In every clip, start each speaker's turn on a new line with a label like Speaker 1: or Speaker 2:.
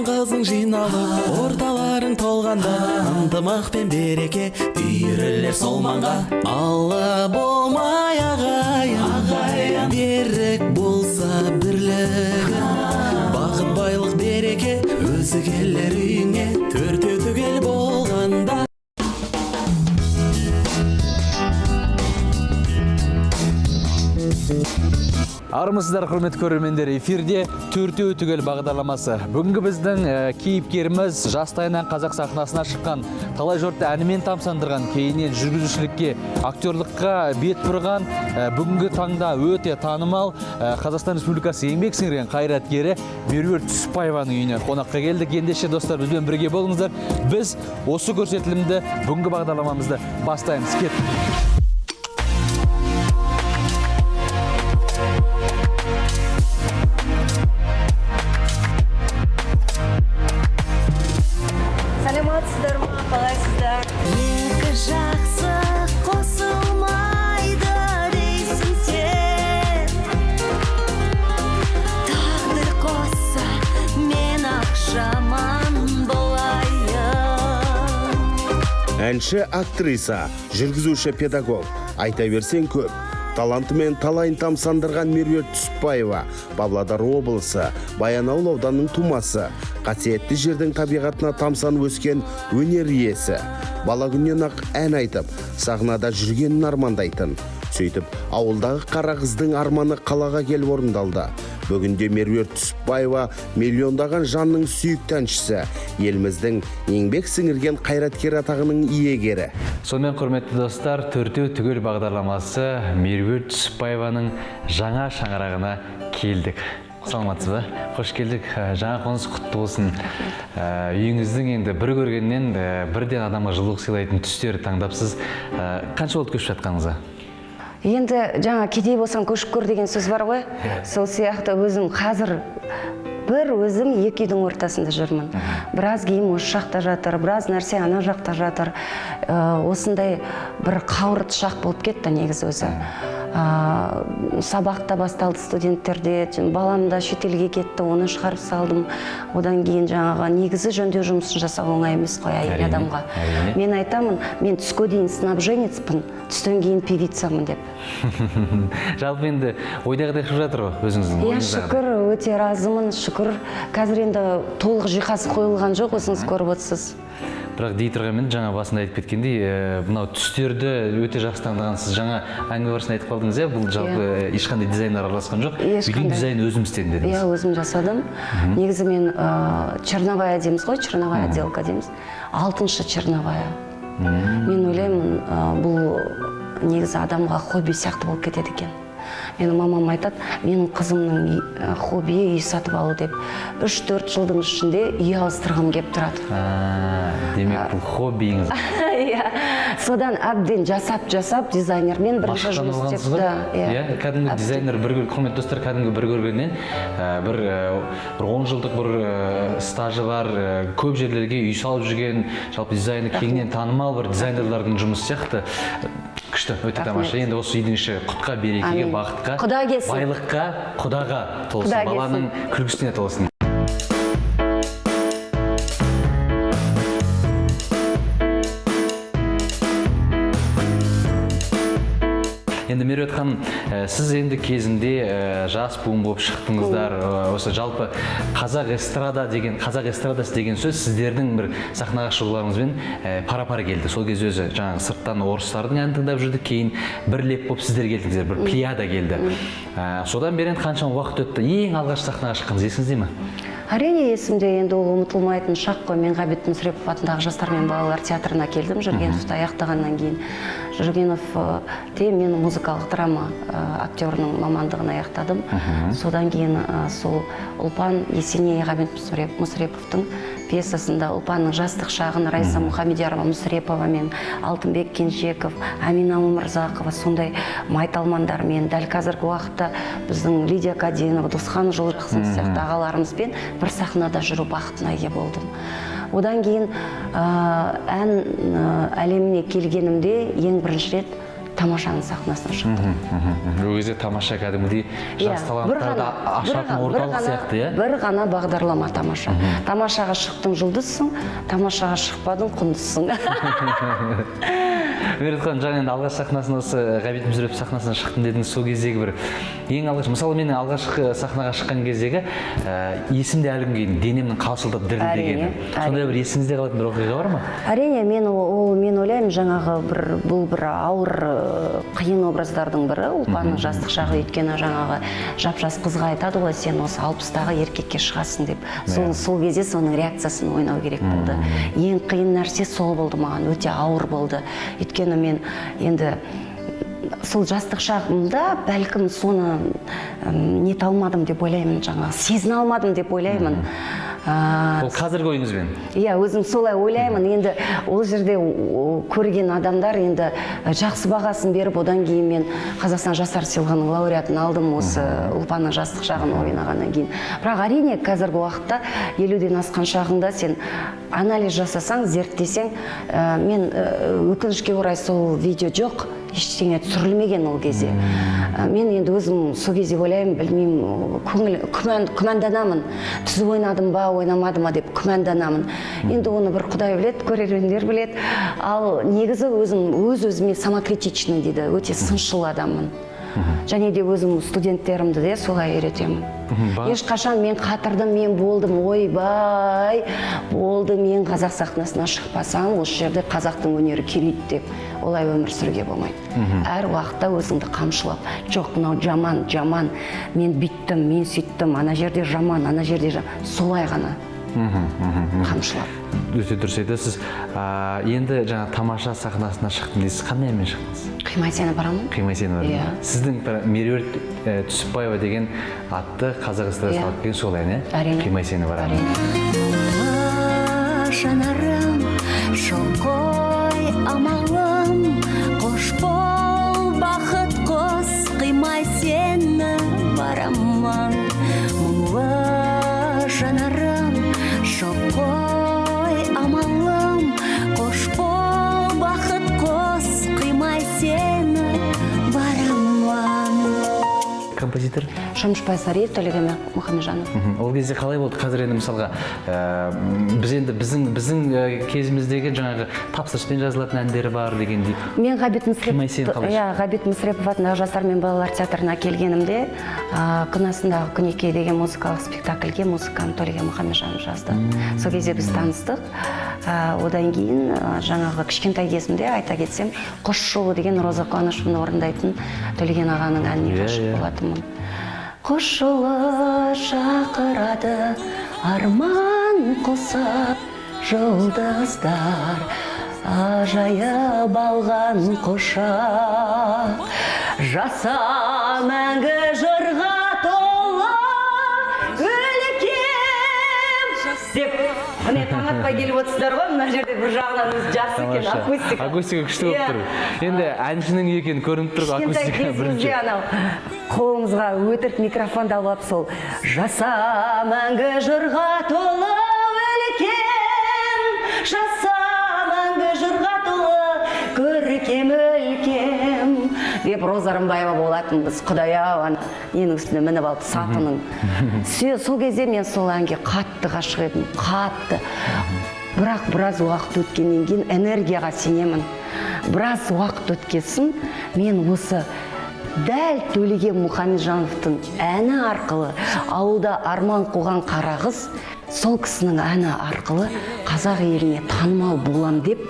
Speaker 1: мен қызың жиналып, орталарың толғанда, ынтымақ пен береке үйірілер сол маңға. Алла болмай ағайын, берік болса бірлік, бақыт байлық береке өзі келер үйіңе, төртеу түгел болғанда.
Speaker 2: Армысыздар, құрметті көрермендер, эфирде төртеу түгел бағдарламасы. Бүгінгі біздің кейіпкеріміз жастайынан қазақ сахнасына шыққан, талай жұртты әнімен тамсандырған, кейіннен жүргізушілікке, актерлыққа бет бұрған, бүгінгі таңда өте танымал Қазақстан Республикасы еңбек сіңірген қайраткері Меруерт Түсіпбаеваның үйіне қонаққа келдік. Ендеше достар, бізбен бірге болыңыздар. Біз осы көрсетілімді, бүгінгі бағдарламамызды бастаймыз. Кеттік.
Speaker 3: Әнші, актриса, жүргізуші, педагог, айта берсең көп. Талантымен талайын тамсандырған Меруерт Түсіпбаева, Павлодар облысы, Баянауыл ауданының тумасы, қасиетті жердің табиғатына тамсанып өскен өнер иесі. Бала күннен ақ ән айтып, сахнада жүргенін армандайтын. Сөйтіп, ауылдағы қара қыздың арманы қалаға келіп орындалды. Бүгінде Меруерт Түсіпбаева миллиондаған жанның сүйікті әншісі, еліміздің еңбек сіңірген қайраткер атағының иегері.
Speaker 2: Сонымен, құрметті достар, төртеу түгел бағдарламасы Меруерт Түсіпбаеваның жаңа шаңырағына келдік. Саламатсыз ба? Қош келдік. Жаңа қоныс құтты болсын. Үйіңіздің енді бір көргеннен бірден адамға жылулық сыйлайтын түстер таңдапсыз. Қанша болды көшіп жатқаныңызға?
Speaker 4: Енді жаңа кедей болсаң көшіп көр деген сөз бар ғой. Сол сияқты өзім қазір өзім екі үйдің ортасында жүрмін. Біраз киім осы жақта жатыр, біраз нәрсе ана жақта жатыр. Осындай бір қауырт шақ болып кетті негізі өзі. Сабақта басталды студенттерде, балам да шетелге кетті, оны шығарып салдым. Одан кейін жаңаға негізі жөндеу жұмысын жасау оңай емес қой әйел адамға. Мен айтамын, мен түске дейін снабженецпін, түстен кейін певицамын деп.
Speaker 2: Жалпы енді ойдағыдай қылып жатыр ғой өзіңіздің
Speaker 4: ойыңыздағы? Иә, шүкір, өте разымын, шүкір. Қазір енді толық жиһаз қойылған жоқ, өзіңіз көріп отырсыз.
Speaker 2: Бірақ дей тұрғанмен жаңа басында айтып кеткендей, мынау түстерді өте жақсы таңдағансыз. Жаңа әңгіме барысында айтып қалдыңыз, бұл жалпы ешқандай дизайнер араласқан жоқ. Үйдің дизайны өзім істедім дедіңіз.
Speaker 4: Иә, өзім жасадым. Негізі мен черновая дейміз ғой, черновая отделка дейміз. 6-шы черновая. Мен ойлаймын, бұл негізі адамға хобби сияқты болып кетеді екен. Менің мамам айтады, менің қызымның хоббиі үй сатып алу деп. 3-4 жылдың ішінде үй ауыстырғым кеп тұрады.
Speaker 2: Демек, бұл хоббиіңіз.
Speaker 4: Содан әбден жасап дизайнермен бірінші жұмыс істепті.
Speaker 2: Кәдімгі дизайнер, құрметті достар, кәдімгі бір көргеннен бір 10 жылдық бір стажы бар, көп жерлерге үй салып жүрген, жалпы дизайны кеңінен танымал бір дизайнерлардың жұмысы сияқты. Күшті, өте тамаша. Енді осы үйдің іші құтқа, берекеге, бақытқа, байлыққа, құдаға толсын, баланың күлкісіне толсын. Енді Меруерт ханым, сіз енді кезінде жас буын болып шықтыңыздар. Осы жалпы қазақ эстрадасы деген сөз сіздердің бір сахнаға шығуларыңызбен пара-пара келді. Сол кез өзі жаңағы сырттан орыстардың әнін тыңдап жүрдік, кейін бір леп болып сіздер келдіңіздер, бір плеяда келді. Содан бері қаншама уақыт өтті. Ең алғаш сахнаға шыққаныңыз есіңізде ме?
Speaker 4: Әрине есімде, енді ол ұмытылмайтын шақ қой. Мен Ғабит Мүсірепов атындағы жастар мен балалар театрына келдім, Жүргеновті аяқтағаннан кейін. Жүргенов мен музыкалық драма актерінің мамандығын аяқтадым. Содан кейін сол Ұлпан Есеней Ғабит Мүсіреповтың пьесасында Ұлпанның жастық шағын Райса Мұхамедиярова Мүсірепова мен Алтынбек Кенжеков, Амина Өмірзақова сондай майталмандармен, дәл қазіргі уақытта біздің Лидия Каденова, Досхан Жолжақсын сияқты ағаларымызбен бір сахнада жүру бақытына ие болдым. Одан кейін ән әлеміне келгенімде ең бірінші рет тамашаның сахнасына шықтым.
Speaker 2: Ол кезде тамаша кәдімгідей жас таланттарды ашатын орталық сияқты, иә?
Speaker 4: Бір ғана бағдарлама тамаша. Тамашаға шықтың жұлдызсың, тамашаға шықпадың құндызсың.
Speaker 2: Меретхан, жаңа енді алғаш сахнасына осы Ғабит Мүсірепов сахнасына шықтым дедіңіз, сол кездегі бір ең алғаш, мысалы менің алғашқы сахнаға шыққан кездегі есімде әлі күнге дейін денемнің қалшылдап дірілдегені. Сондай бір есіңізде қалатын бір оқиға бар ма?
Speaker 4: Әрине, мен ойлаймын, жаңағы бұл бір ауыр қиын образдардың бірі, ұлпанның жастық шағы, өйткені жаңағы жап-жас қызға айтады ғой, сен осы 60-тағы еркекке шығасың деп. Сол кезде соның реакциясын ойнау керек болды. Ең қиын нәрсе сол болды маған, өте ауыр болды. Өйткені мен енді сол жастық шағымда бәлкім соны нете алмадым деп ойлаймын, жаңағы сезіне алмадым деп ойлаймын.
Speaker 2: Ол қазіргі ойыңызбен?
Speaker 4: Иә, өзім солай ойлаймын. Енді ол жерде көрген адамдар енді жақсы бағасын беріп, одан кейін мен Қазақстан жастар сыйлығының лауреатын алдым осы ұлпанның жастық шағын ойнағаннан кейін. Бірақ әрине қазіргі уақытта 50-ден асқан шағында сен анализ жасасаң, зерттесең, мен өкінішке орай сол видео жоқ, ештеңе түсірілмеген ол кезде. Мен енді өзім сол кезде ойлаймын, білмеймін, күмәнданамын. Түзу ойнадым ба, ойнамады ма деп күмәнданамын. Енді оны бір Құдай біледі, көрермендер біледі. Ал негізі өз-өзіме самокритичный дейді, өте сыншыл адаммын. Және де өзім студенттерімді де солай үйретемін. Ешқашан мен қатырдым, мен болдым, ойбай, болды, мен қазақ сахнасына шықпасам, осы жерде қазақтың өнері келейді деп, олай өмір сүруге болмайды. Әр уақытта өзіңді қамшылап, жоқ, мынау жаман, мен бүйттім, мен сөйттім, ана жерде жаман, ана жерде жаман, солай ғана қамшылап.
Speaker 2: Өте дұрыс айтасыз. Енді жаңа тамаша сахнасына шықтым дейсіз, қандай әнмен шықтыңыз?
Speaker 4: Қимай сені барамын.
Speaker 2: Қимай сені барамын. Сіздің Меруерт Түсіпбаева деген атты қазақ эстрадасына алып келген сол ән,
Speaker 4: әрине.
Speaker 2: Қимай сені барамын.
Speaker 5: Жанарым, шоқой амалым, қош бол бақыт қос, қимай сені барамын. Мұңлы жанарым, шоқой амалым, қош бол бақыт қос, қимай сені барамын.
Speaker 2: Композитор?
Speaker 4: Шамшбай Сариев, Төлеген Мұхамеджанов.
Speaker 2: Ол кезде қалай болды? Қазір енді мысалға біздің кезіміздегі жаңағы тапсырыспен жазылатын әндері бар дегендей.
Speaker 4: Мен Ғабит Мүсірепов атындағы жастар мен балалар театрына келгенімде күн астындағы күнекей деген музыкалық спектакльге музыканы Төлеген Мұхамеджанов жазды. Сол кезде біз таныстық. Одан кейін жаңағы кішкентай кезімде айта кетсем, Құш жолы деген Роза Қуанышеваны орындайтын Төлеген ағаның әніне ғашық болатынмын. Құш жолы шақырады, арман қосып жұлдыздар, ажайып алған құшақ, жаса мәңгі жырға толы өлкем деп міне таң атпай келіп отырсыздар ғой, мына жерде бір жағынан өзі жақсы екен, акустика.
Speaker 2: Акустика күшті болып тұр. Енді әншінің екені көрініп тұр, акустика бірінші.
Speaker 4: Қолымызға өтірік микрофонды алып сол жаса мәңгі жырға толы өлкем, жаса мәңгі жырға толы көркем өлкем деп Роза Рымбаева болатынбыз. Құдай-ау, ненің үстіне мініп алды, сатының. Сол кезде мен сол әнге қатты ғашық едім, қатты. Бірақ біраз уақыт өткеннен кейін энергияға сенемін. Біраз уақыт өткесін мен осы дәл Төлеген Мұхамеджановтың әні арқылы, ауылда арман қуған қара қыз, сол кісінің әні арқылы қазақ еліне танымал болам деп,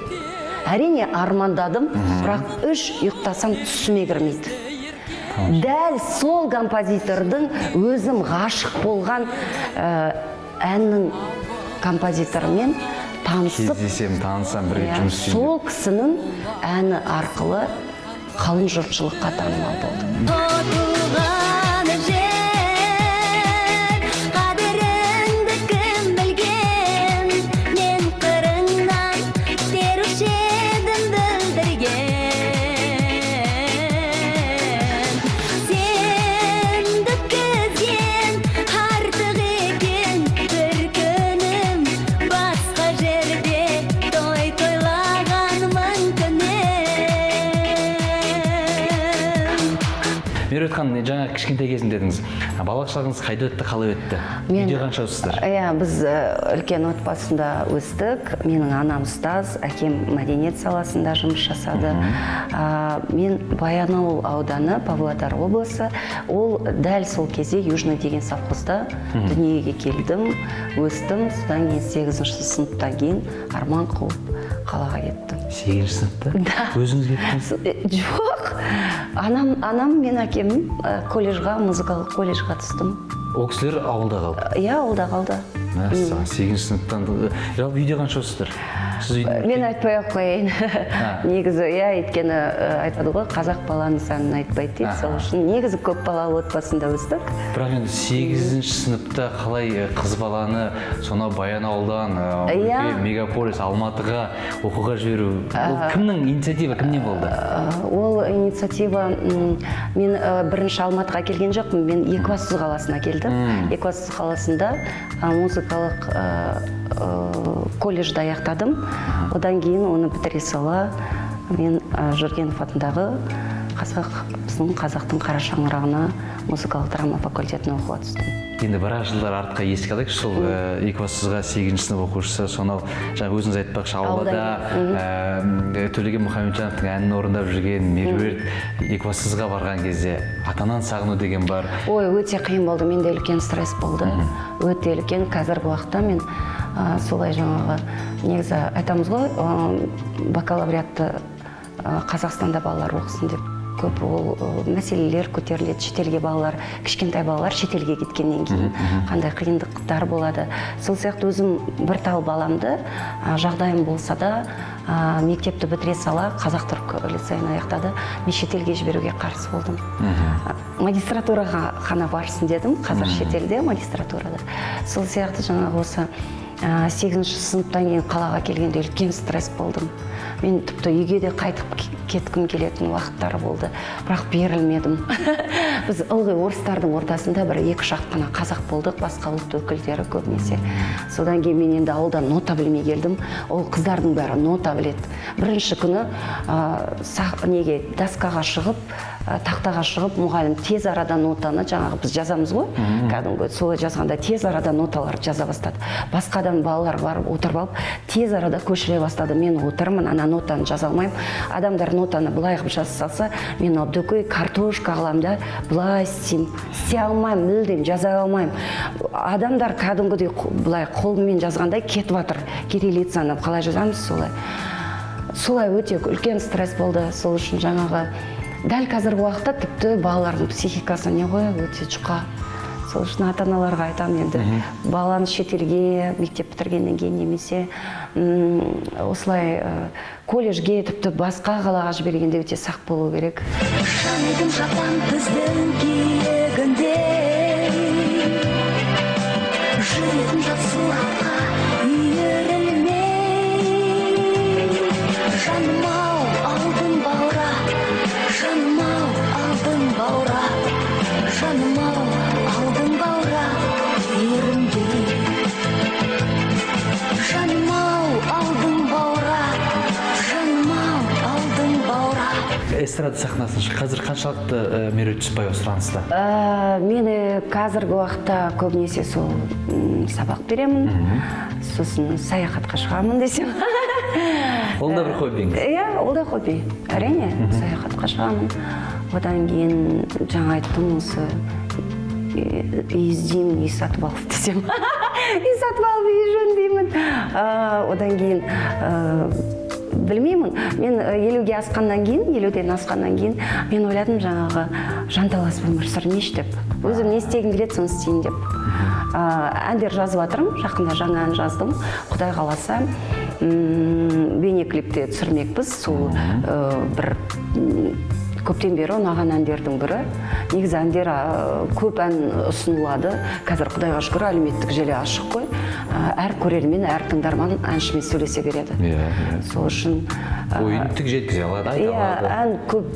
Speaker 4: әрине армандадым, бірақ ұйықтасам түсіме кірмейді. Дәл сол композитордың өзім ғашық болған әннің композиторымен танысып,
Speaker 2: танысам, бірге жұмыс істеймін.
Speaker 4: сол кісінің әні арқылы қалың жұртшылыққа танымал болды.
Speaker 2: айтқан жаңа кішкентай кезінде дедіңіз. Балалық шағыңыз қайда өтті, қалай өтті? Үйде қанша өстіңіздер?
Speaker 4: Иә, біз үлкен отбасында өстік. Менің анам ұстаз, әкем мәдениет саласында жұмыс жасады. Мен Баянауыл ауданы, Павлодар облысы. Ол дәл сол кезде Южный деген совхозда дүниеге келдім, өстім. Содан кейін 8-ші сыныптан кейін арман қуып қалаға кеттім.
Speaker 2: 8-ші сыныпта? Өзіңіз кеттіңіз?
Speaker 4: Жоқ. Анам мен әкем музыкалық колледжға түстім.
Speaker 2: Ол кісілер ауылда қалды?
Speaker 4: Иә, ауылда қалды.
Speaker 2: 8-ші сыныптан. Жалпы үйде қанша өстіңіздер?
Speaker 4: Мен айтпай-ақ қояйын. Негізі, өйткені айтады ғой, қазақ баланың санын айтпайды дейді. Сол үшін негізі көп балалы отбасында өстік.
Speaker 2: Бірақ енді 8-ші сыныпта қалай қыз баланы сонау Баянауылдан мегаполис Алматыға оқуға жіберу? Ол кімнің инициатива, кімнен болды?
Speaker 4: Ол инициатива, мен бірінші Алматыға келген жоқпын, мен Екібастұз қаласына келдім. Екібастұз қаласында музыкалық колледжді аяқтадым. Одан кейін оны бітіре сала мен Жүргенов атындағы біздің қазақтың қара шаңырағына музыкалық драма факультетіне оқуға түстім.
Speaker 2: Енді біраз жылдар артқа еске алайық, сол Екібастұзға 8-ші сынып оқушысы, сонау жаңа өзіңіз айтпақшы аулада Төлеген Мұхамеджановтың әнін орындап жүрген Меруерт Екібастұзға барған кезде атанан сағыну деген бар.
Speaker 4: Ой, өте қиын болды, менде үлкен стресс болды. Өте үлкен. Қазіргі уақытта мен солай жаңағы негізі айтамыз ғой, бакалавриатты Қазақстанда балалар оқысын деп. Көп ол мәселелер көтеріледі, шетелге балалар, кішкентай балалар шетелге кеткеннен кейін қандай қиындықтар болады. Сол сияқты өзім бір тал баламды жағдайым болса да мектепті бітіре сала Қазақ-Түрік лицейін аяқтады. Мен шетелге жіберуге қарсы болдым. Магистратураға ғана барсын дедім, қазір шетелде магистратурада. Сол сияқты жаңағы осы 8-ші сыныптан кейін қалаға келгенде үлкен стресс болдым. Мен тіпті үйге де қайтып кеткім келетін уақыттары болды, бірақ берілмедім. Біз ылғи орыстардың ортасында бір 2-3 қана қазақ болдық, басқа ұлт өкілдері көбінесе. Содан кейін мен енді ауылдан нота білмей келдім. Ол қыздардың бәрі нота біледі. Бірінші күні доскаға шығып, тақтаға шығып, мұғалім тез арада нотаны, жаңағы біз жазамыз ғой, кәдімгі солай жазғанда тез арада ноталарды жаза бастады. Басқадан балалар барып отырып алып, тез арада көшіре бастады. Мен отырмын, ана нотаны жаза алмаймын. Адамдар нотаны былай қылып жаза салса, мен абдөкөй картошка қыламын да, былай істей алмаймын, мүлдем жаза алмаймын. Адамдар кәдімгідей былай қолмен жазғандай кетіп жатыр. Кириллицаны қалай жазамыз солай. Солай өте үлкен стресс болды. Сол үшін жаңағы дәл қазіргі уақытта тіпті балалардың психикасы не ғой, өте жұқа. Сол үшін ата-аналарға айтамын енді, баланы шетелге, мектеп бітіргеннен кейін немесе осылай колледжге, тіпті басқа қалаға жібергенде өте сақ болу керек.
Speaker 5: Жанайдың жапан біздің киегінде, жүрегім жақсылыққа үйірілмей. Жаным-ау, алдың баура, жаным-ау, алдың баура, жаным-ау, алдың баура, еріндей. Жаным-ау, алдың баура, жаным-ау, алдың баура.
Speaker 2: Эстрада сахнасында қазір қаншалықты Меруерт Түсіпбаева сұраныста?
Speaker 4: Мені қазіргі уақытта көбінесе сол сабақ беремін, сосын саяхатқа шығамын десем.
Speaker 2: Ол да бір хоббиңіз?
Speaker 4: Иә, ол да хобби. Әрине, саяхатқа шығамын. Одан кейін жаңа айттым осы үй іздеймін, үй сатып алып десем. Үй сатып алып үй жөндеймін. Одан кейін білмеймін, мен 50-ге асқаннан кейін, 50-ден асқаннан кейін мен ойладым жаңағы жанталас өмір сүрмейші деп. Өзім не істегім келеді, соны істейін деп. Әндер жазып жатырмын, жақында жаңа ән жаздым. Құдай қаласа бейнеклипте түсірмекпіз. Сол бір көптен бері ұнаған әндердің бірі. Негізі әндер көп ән ұсынылады. Қазір құдайға шүкір әлеуметтік желі ашық қой. Әр көрермен, әр тыңдарман әншімен сөйлесе береді. Сол үшін
Speaker 2: ойын түк жеткізе алады, айта алады.
Speaker 4: Ән көп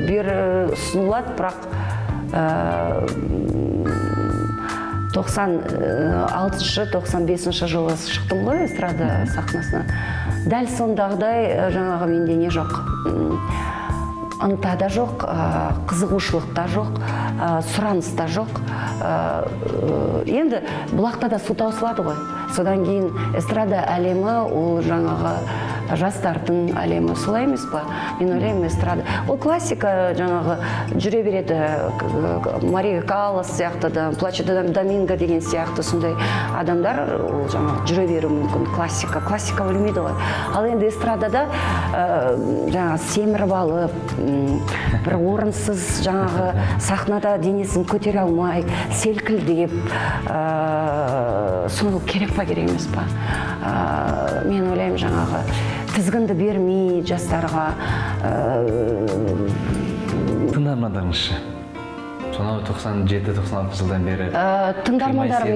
Speaker 4: бері ұсынылады, бірақ 96-95 жылы шықтым ғой эстрада сахнасына. Дәл сондағыдай жаңағы менде не жоқ. ынта да жоқ, қызығушылық та жоқ, сұраныс та жоқ. Енді бұлақта да су таусылады ғой. Содан кейін эстрада әлемі ол жаңағы жастардың әлемі, солай емес па? Мен ойлаймын, эстрада. Ол классика жаңағы жүре береді. Мария Каллас сияқты да, Плачо Доминго деген сияқты сондай адамдар ол жаңағы жүре беруі мүмкін. Классика өлмейді ғой. Ал енді эстрадада жаңағы семіріп алып, бір орынсыз жаңағы сахнада денесін көтере алмай, селкілдеп, соны керек па керек емес па? Мен ойлаймын жаңағы тізгінді бермей жастарға.
Speaker 2: Тыңдармандарыңызшы сонау 97-96 жылдан бері
Speaker 4: тыңдармандарым,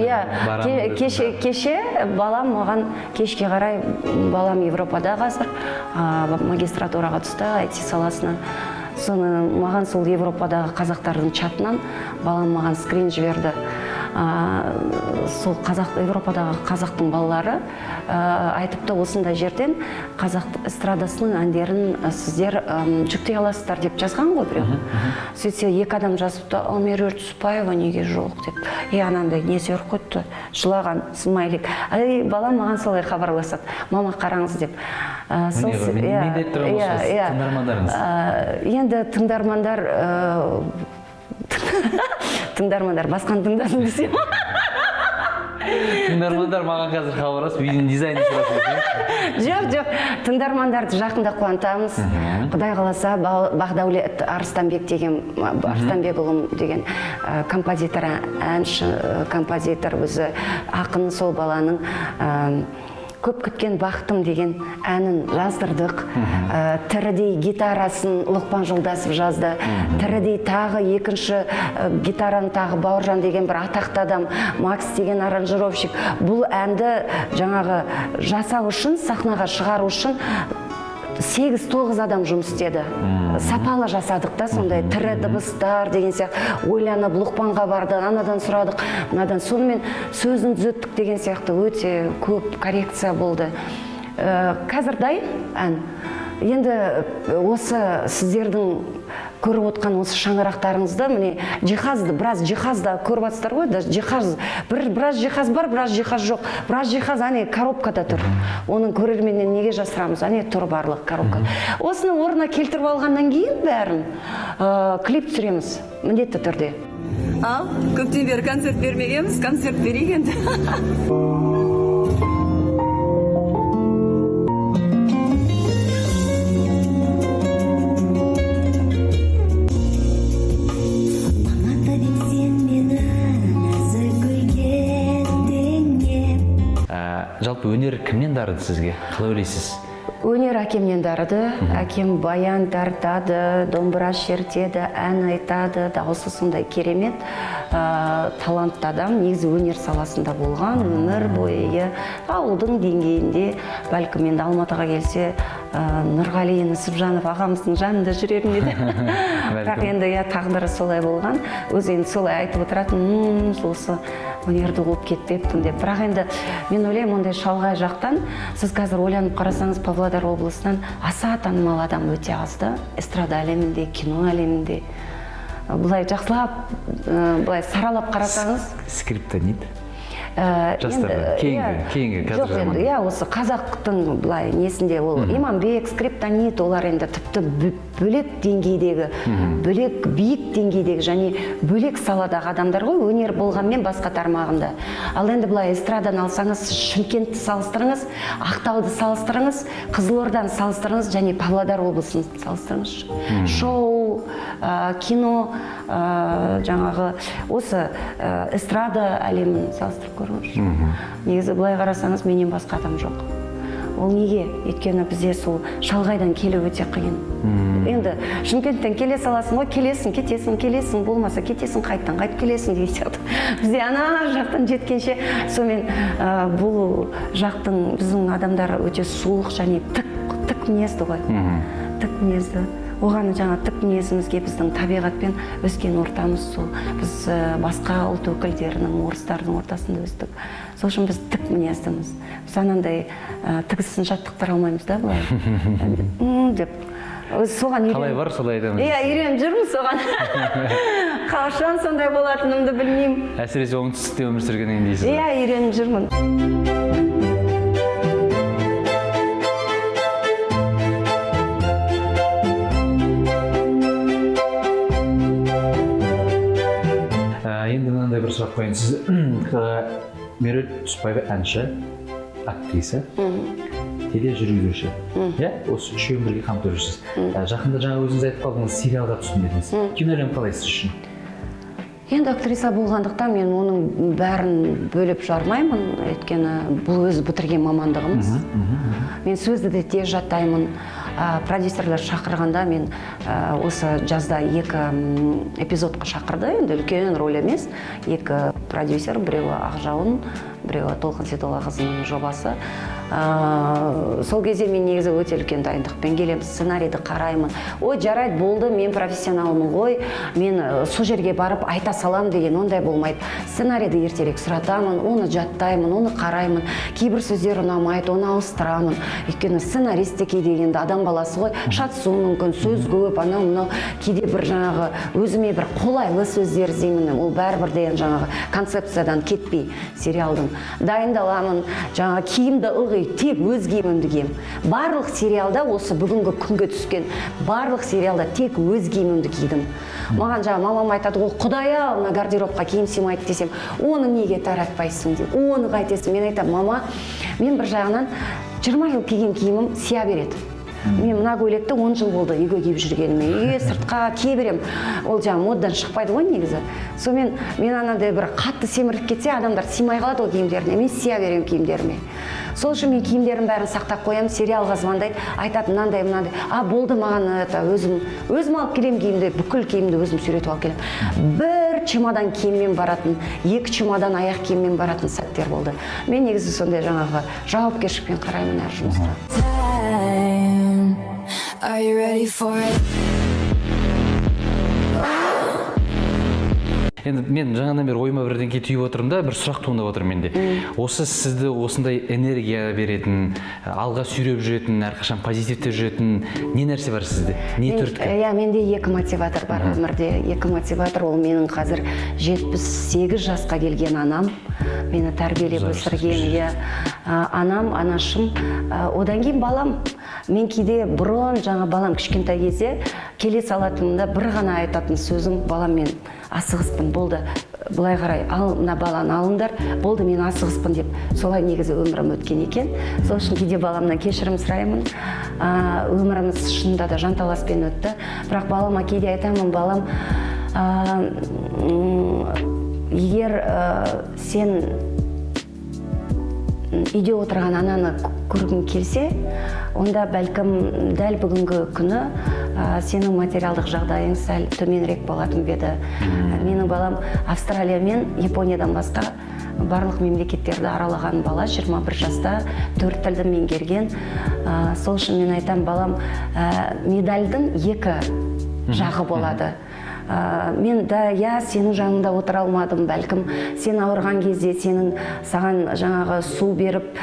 Speaker 4: кеше балам маған кешке қарай балам Европада қазір магистратураға түсті IT саласына. Соны маған сол Европадағы қазақтардың чатынан балам маған скрин жіберді. Сол Европадағы қазақтың балалары айтыпты, осындай жерден қазақ эстрадасының әндерін сіздер жүктей аласыздар деп жазған ғой біреу. Сөйтсе екі адам жазыпты, ал Меруерт Түсіпбаева неге жоқ деп. Анандай несі өр қойыпты, жылаған смайлик. Балам маған солай хабарласады, мама қараңыз деп.
Speaker 2: Мен де тұрып осыз тыңдармандарыңыз.
Speaker 4: Енді тыңдармандар басқан тыңдасын десем.
Speaker 2: Тыңдармандар маған қазір хабарласып, үйдің дизайны сұрасыз.
Speaker 4: Жоқ, тыңдармандарды жақында қуантамыз. Құдай қаласа Бақдәулет Арыстанбекұлым деген композитор, әнші композитор, өзі ақын, сол баланың көп күткен бақытым деген әнін жаздырдық. Тірідей гитарасын Лұқпан Жолдасов жазды. Тірідей тағы екінші гитараны тағы Бауыржан деген бір атақты адам, Макс деген аранжировщик. Бұл әнді жаңағы жасау үшін, сахнаға шығару үшін 8-9 адам жұмыс істеді. Сапалы жасадық та, сондай тірі дыбыстар деген сияқты. Ойланып Лұқпанға барды, анадан сұрадық, мынадан. Сонымен сөзін түзеттік деген сияқты өте көп коррекция болды. Қазір дайын ән. Енді осы сіздердің көріп отқан осы шаңырақтарыңызды, міне біраз жиһазда көріп жатсыздар ғой, біраз жиһаз бар, біраз жиһаз жоқ. Біраз жиһаз әне коробкада тұр. Оның көрерменнен неге жасырамыз? Әне тұр барлық коробка. Осыны орнына келтіріп алғаннан кейін бәрін клип түсіреміз, міндетті түрде. Ал, көптен бері концерт бермегенбіз, концерт берейік енді.
Speaker 2: Жалпы өнер кімнен дарыды сізге? Қалай ойлайсыз?
Speaker 4: Өнер әкемнен дарыды. Әкем баян тартады, домбыра шертеді, ән айтады, дауысы сондай керемет, талантты адам. Негізі өнер саласында болған, өмір бойы ауылдың деңгейінде, бәлкім енді Алматыға келсе, Нұрғали Нүсіпжанов ағамыздың жанында жүрерім еді. Бірақ енді тағдыры солай болған. Өзі енді солай айтып отыратын, осы өнерді қуып кетпеппін деп. Бірақ енді мен ойлаймын, ондай шалғай жақтан, сіз қазір ойланып қарасаңыз, Павлодар облысынан аса танымал адам өте азды. Эстрада әлемінде, кино әлемінде. Бұлай жақсылап, бұлай саралап қарасаңыз.
Speaker 2: Скриптонит. Жастарды, кейінгі қазір заман.
Speaker 4: Осы қазақтың бұлай несінде ол Иманбек, скриптонит, олар енді тіпті бөлек деңгейдегі, бөлек биік деңгейдегі және бөлек саладағы адамдар ғой, өнер болғанмен басқа тармағында. Ал енді бұлай эстраданы алсаңыз, Шымкентті салыстырыңыз, Ақтауды салыстырыңыз, Қызылорданы салыстырыңыз және Павлодар облысын салыстырыңыз. Шоу, кино, жаңағы осы эстрада әлемін салыстырып көріңіз. Негізі былай қарасаңыз, менен басқа адам жоқ. Ол неге? Өйткені бізде сол шалғайдан келу өте қиын. Енді Шымкенттен келе саласың ғой, келесің, кетесің, келесің, болмаса кетесің, қайттан қайтып келесің деген сияқты. Бізде ана жақтан жеткенше, сонымен бұл жақтың біздің адамдар өте суық және тік мінезді ғой. Тік мінезді. Оған жаңа тік мінезімізге біздің табиғатпен өскен ортамыз сол. Біз басқа ұлт өкілдерінің, орыстардың ортасында өстік. Сол үшін біз тік мінездіміз. Біз анандай тігісін жаттықтыра алмаймыз да, былай. Деп өзі соған
Speaker 2: қалай бар солай айтамыз.
Speaker 4: Иә, үйреніп жүрмін соған. Қашан сондай болатынымды білмеймін.
Speaker 2: Әсіресе оңтүстікте өмір сүргеннен дейсіз.
Speaker 4: Иә, үйреніп жүрмін.
Speaker 2: Енді мынандай бір сұрақ қояйын. Сіз Меруерт Түсіпбаева әнші, актриса, тележүргізуші. Иә, осы үшеуін бірге қамтып жүрсіз. Жақында жаңа өзіңіз айтып қалдыңыз, сериалға түстім дедіңіз. Кинолен қалай сіз үшін?
Speaker 4: Енді актриса болғандықтан мен оның бәрін бөліп жармаймын, өйткені бұл өзі бітірген мамандығымыз. Мен сөзді де тез жаттаймын. Продюсерлер шақырғанда мен осы жазда 2 эпизодқа шақырды, енді үлкен роль емес. 2 продюсер, біреуі Ақжауын, біреуі Толқын Сейдоллақызының жобасы. Сол кезде мен негізі өте үлкен дайындықпен келемін, сценарийді қараймын. Ой, жарайды, болды, мен профессионалмын ғой, мен сол жерге барып айта салам деген ондай болмайды. Сценарийді ертерек сұратамын, оны жаттаймын, оны қараймын. Кейбір сөздер ұнамайды, оны ауыстырамын. Өйткені сценарист те кейде енді адам баласы ғой, шатысуы мүмкін, сөз көп, анау-мынау, кейде бір жаңағы өзіме бір қолайлы сөздер іздеймін. Ол бәрібір деген жаңағы концепциядан кетпей сериалдың. Дайындаламын, жаңағы киімді ылғи тек өз киімімді киемін. Барлық сериалда осы бүгінгі күнге түскен барлық сериалда тек өз киімімді кидім. Маған жаңа мамам айтады, ол Құдай-ау, мына гардеробқа киім сыймайды десем, оны неге таратпайсың деп. Оны қайтесің? Мен айтамын, мама, мен бір жағынан 20 жыл киген киімім сия береді. Мен мына көйлекті 10 жыл болды үйге киіп жүргеніме. Үйге сыртқа кие берем. Ол жаңа модадан шықпайды ғой негізі. Сонымен мен анандай бір қатты семіріп кетсе, адамдар сыймай қалады ол киімдеріне. Мен сия берем киімдеріме. Сол үшін мен киімдерін бәрін сақтап қоямын, сериалға звондайды, айтады мынандай. Болды, маған өзім алып келем киімді, бүкіл киімді өзім суретіп алып келем. Бір чемодан киіммен баратын, 2 чемодан аяқ киіммен баратын сәттер болды. Мен негізі сондай жаңағы жауапкершілікпен қараймын әр жұмысты.
Speaker 5: Are you ready for it?
Speaker 2: Енді мен жаңадан бері ойыма бірдеңке түйіп отырмын да, бір сұрақ туындап отыр менде. Осы сізді осындай энергия беретін, алға сүйреп жүретін, әрқашан позитивте жүретін не нәрсе бар сізде? Не түрткі?
Speaker 4: Иә, менде 2 мотиватор бар өмірде. 2 мотиватор, ол менің қазір 78 жасқа келген анам, мені тәрбиелеп өсірген, анам, анашым, одан кейін балам. Мен кейде бұрын жаңа балам кішкентай кезде келе салатынымда бір ғана айтатын сөзім, балам, мен асығыспын, болды, былай қарай, мына баланы алыңдар, болды, мен асығыспын деп. Солай негізі өмірім өткен екен. Сол үшін кейде баламнан кешірім сұраймын. Өміріміз шынында да жанталаспен өтті. Бірақ балама кейде айтамын, балам, егер сен үйде отырған ананы көргің келсе, онда бәлкім дәл бүгінгі күні сенің материалдық жағдайың сәл төменірек болатын беді. Менің балам Австралия мен Япониядан басқа барлық мемлекеттерді аралаған бала, 21 жаста 4 тілді меңгерген. Сол үшін мен айтам, балам, медальдің 2 жағы болады. Мен да, сенің жаныңда отыра алмадым, бәлкім сен ауырған кезде саған жаңағы су беріп,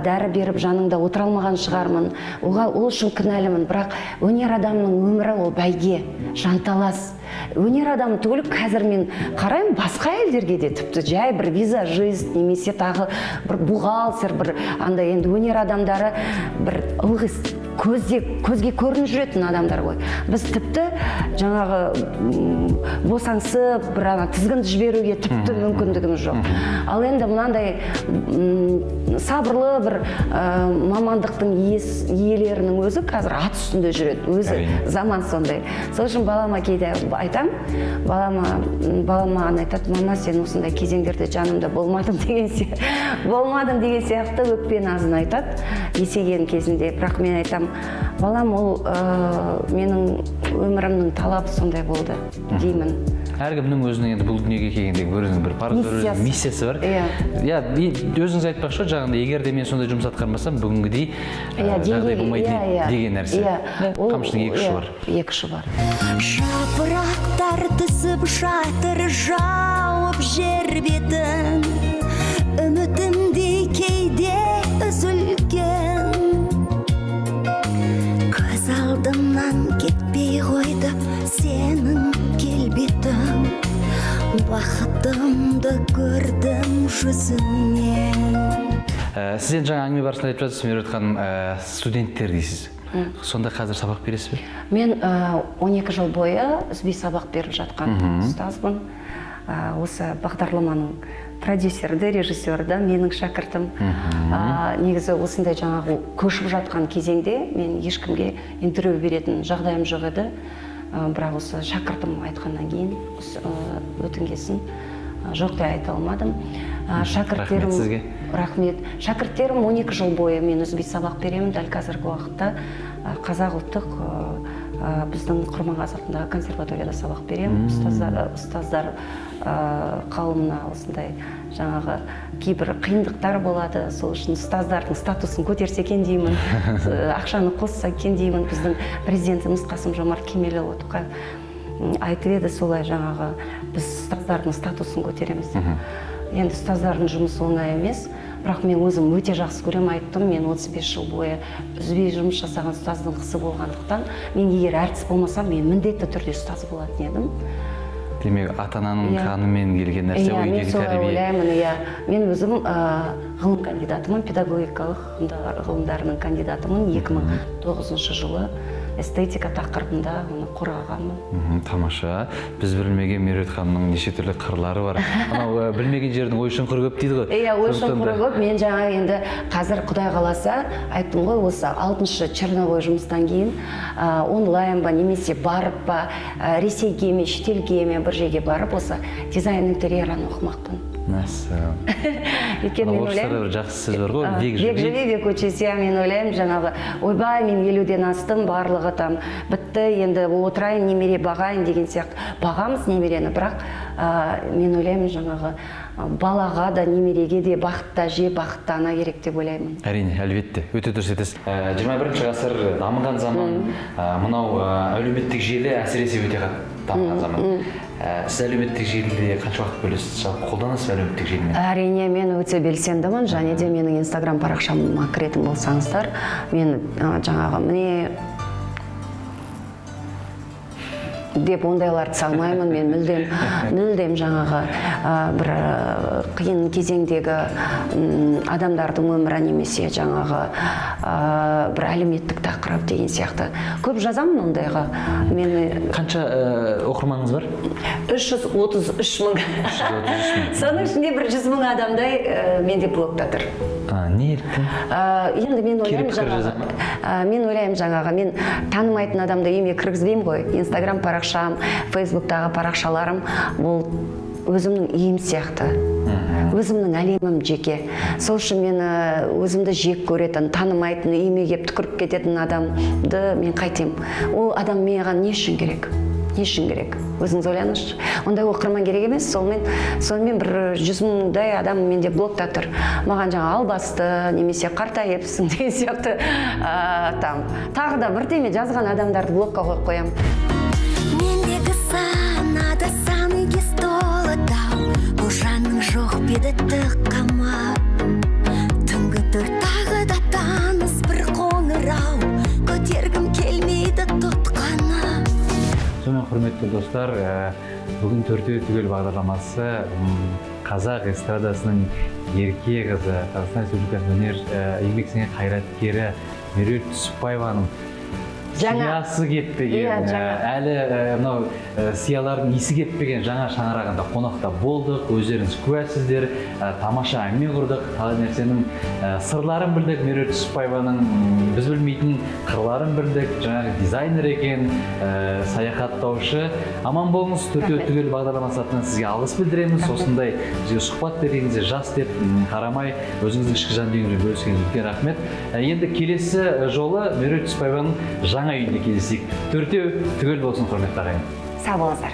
Speaker 4: дәрі беріп жаныңда отыра алмаған шығармын. Ол үшін кінәлімін, бірақ өнер адамының өмірі ол бәйге, жанталас. Өнер адамы түгілі қазір мен қараймын басқа елдерге де, тіпті жай бір визажист немесе тағы бір бухгалтер, бір андай енді өнер адамдары бір ылғи көзге көрініп жүретін адамдар ғой. Біз тіпті жаңағы босаңсып, бір тізгінді жіберуге тіпті мүмкіндігіміз жоқ. Ал енді мынандай сабырлы бір мамандықтың иелерінің өзі қазір ат үстінде жүреді, өзі заман сондай. Сол үшін балама кейде айтам, балама айтады, мама, сен осындай кезеңдерде жанымда болмадым деген сияқты өкпе назын айтады есейген кезінде. Бірақ мен айтам, балам, ол менің өмірімнің талабы сондай болды деймін.
Speaker 2: Әркімнің өзінің енді бұл дүниеге келгендегі өзінің бір парызы, миссиясы бар. Иә, өзіңіз айтпақшы, жаңағында егер де мен сондай жұмыс атқармасам, бүгінгідей жағдай болмайды деген нәрсе. Қамшының 2 ұшы бар.
Speaker 4: 2 ұшы бар.
Speaker 5: Жапырақтар түсіп жатыр, жауып жер бетін, үмітімде кейде үзілген, көз алдымнан жүзіңнен.
Speaker 2: Сіз енді жаңа әңгіме барысында айтып жатсыз, Меруерт ханым, студенттер дейсіз. Сонда қазір сабақ бересіз бе?
Speaker 4: Мен 12 жыл бойы үзбей сабақ беріп жатқан ұстазбын. Осы бағдарламаның продюсері де, режиссері де менің шәкіртім. Негізі осындай жаңағы көшіп жатқан кезеңде мен ешкімге интервью беретін жағдайым жоқ еді. Бірақ осы шәкіртім айтқаннан кейін өтінгесін жоқ деп айта алмадым.
Speaker 2: Рахмет сізге.
Speaker 4: Рахмет. Шәкірттерім 12 жыл бойы мен үзбей сабақ беремін. Дәл қазіргі уақытта қазақ ұлттық біздің Құрманғазы атындағы консерваторияда сабақ беремін. Ұстаздар қауымына осындай жаңағы кейбір қиындықтар болады. Сол үшін ұстаздардың статусын көтерсе екен деймін. Ақшаны қосса екен деймін. Біздің президентіміз Қасым-Жомарт Кемелұлы Тоқаев айтып еді, солай жаңағы біз ұстаздардың статусын көтереміз деп. Енді ұстаздардың жұмысы оңай емес, бірақ мен өзім өте жақсы көрем, айттым. Мен 35 жыл бойы үзбей жұмыс жасаған ұстаздың қызы болғандықтан, мен егер әртіс болмасам, мен міндетті түрде ұстаз болатын едім.
Speaker 2: Демек, ата-ананың қанымен келген нәрсе ғой, үйдегі тәрбие.
Speaker 4: Мен солай ойлаймын, мен өзім ғылым кандидатымын, педагогикалық ғылымдарының кандидатымын. 2009 жылы эстетика тақырыбында оны қорғағанмын.
Speaker 2: Тамаша. Біз білмеген Меруерт ханымның неше түрлі қырлары бар. Анау білмеген жердің ой-шұңқыры көп дейді ғой.
Speaker 4: Ой-шұңқыры көп. Мен жаңа енді қазір Құдай қаласа айттым ғой, осы 6-шы черновой жұмыстан кейін онлайн ба немесе барып ба Ресейге ме, шетелге ме бір жерге барып осы дизайн интерьерін оқымақпын.
Speaker 2: Мәссаған.
Speaker 4: Өйткені мен ойлаймын,
Speaker 2: бір жақсы сөз бар ғой, век
Speaker 4: живи, век учись. Мен ойлаймын, жаңағы ойбай, мен 50-ден астым, барлығы там бітті, енді отырайын, немере бағайын деген сияқты. Бағамыз немерені, бірақ мен ойлаймын, жаңағы балаға да, немереге де бақытты әже, бақытты ана керек деп ойлаймын.
Speaker 2: Әрине, әлбетте, өте дұрыс айтасыз. 21-ші ғасыр дамыған заман, мынау әлеуметтік желі әсіресе өте дамыған заман. Сіз әлеуметтік желіде қанша уақыт бөлесіз? Жалпы қолданасыз әлеуметтік желімен?
Speaker 4: Әрине, мен өте белсендімін, және де менің Инстаграм парақшама кіретін болсаңыздар, мен жаңағы міне деп ондайларды салмаймын. Мен мүлдем жаңағы бір қиын кезеңдегі адамдардың өмірі немесе жаңағы бір әлеуметтік тақырып деген сияқты көп жазамын ондайға.
Speaker 2: Қанша оқырманыңыз бар?
Speaker 4: 333 мың. Соның ішінде бір 100 мың адамдай менде блогта тұр.
Speaker 2: Неліктен?
Speaker 4: Енді мен ойлаймын жаңағы, мен танымайтын адамды үйіме кіргізбеймін ғой. Инстаграм парақшам, Фейсбуктағы парақшаларым бұл өзімнің үйім сияқты. Өзімнің әлемім жеке. Сол үшін мен өзімді жек көретін, танымайтын, үйіме кеп түкіріп кететін адамды мен қайтем. Ол адам маған не үшін керек? Не үшін керек? Өзіңіз ойлаңызшы. Ондай оқырман керек емес. Сонымен бір 100 мыңдай адам менде блогта тұр. Маған жаңа албасты, немесе қартайыпсың деген сияқты тағы да бір теме жазған адамдарды блогқа қойып қоямын.
Speaker 5: Мендегі санада саны кез толы дау, бұл жанның жоқ беді тыққама. Түнгі тағы да таныс бір қоңырау, көтергім келмейді тұтқаны.
Speaker 2: Сонымен құрметті достар, бүгін төртеу түгел бағдарламасы қазақ эстрадасының ерке қызы, Қазақстан Республикасының өнер еңбек сіңірген қайраткері Меруерт Түсіпбаеваның сиясы кетпеген, әлі мынау сиялардың иісі кетпеген жаңа шаңырағында қонақта болдық, өздеріңіз куәсіздер, тамаша әңгіме құрдық, талай нәрсенің сырларын білдік. Меруерт Түсіпбаеваның біз білмейтін қырларын білдік, жаңағы дизайнер екен, саяхаттаушы. Аман болыңыз. Төртеу түгел бағдарламасы атынан сізге алғыс білдіреміз. Осындай бізге сұхбат бергеніңізге жас деп қарамай өзіңіздің ішкі жан дүниеңізбен бөліскеніңізге үлкен рахмет. Енді келесі жолы Меруерт Түсіпбаеваның жаңа үйінде кездесейік. Төртеу түгел болсын, құрметті ағайын.
Speaker 4: Сау болыңыздар.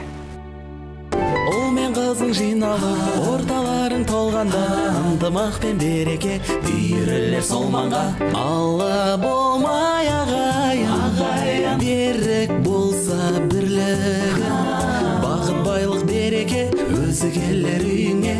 Speaker 1: Ол мен қызың жиналып, орталарың толғанда, ынтымақ пен береке үйірілер сол маңға. Алла болмай ағайын, берік болса бірлік, бақыт байлық береке өзі келер үйіңе.